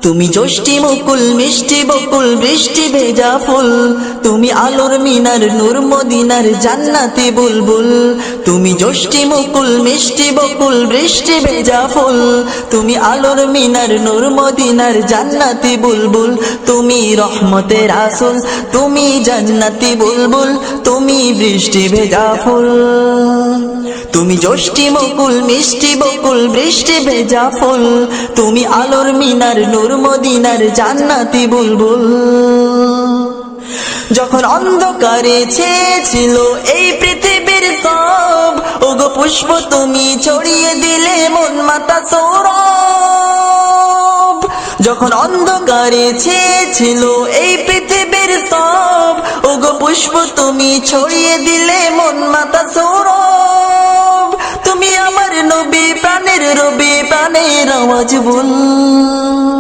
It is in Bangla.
তুমি জ্যোষ্ঠী মুকুল মিষ্টি বকুল বৃষ্টি ভেজা ফুল, তুমি আলোর মিনার নূর মদিনার জান্নাতি বুলবুল। তুমি জ্যোষ্ঠী মুকুল মিষ্টি বকুল বৃষ্টি ভেজা ফুল, তুমি আলোর মিনার নূর মদিনার জান্নাতি বুলবুল। তুমি রহমতের রাসূল, তুমি জান্নাতি বুলবুল, তুমি বৃষ্টি ভেজা ফুল। তুমি জ্যোষ্ঠী মুকুল মিষ্টি বকুল বৃষ্টি ভেজা ফুল, তুমি আলোর মিনার নূর মদিনার জান্নাতি বুলবুল। যখন অন্ধকারে ছেয়েছিল এই পৃথিবীর সব, ওগো পুষ্প তুমি ছড়িয়ে দিলে মন মাতা সৌরভ। যখন অন্ধকারে ছেয়েছিল এই পৃথিবীর সব, ওগো পুষ্প তুমি ছড়িয়ে দিলে মন মাতা সৌরভ। তুমি আমার নবী প্রাণের রবি প্রাণের আওয়াজ বল।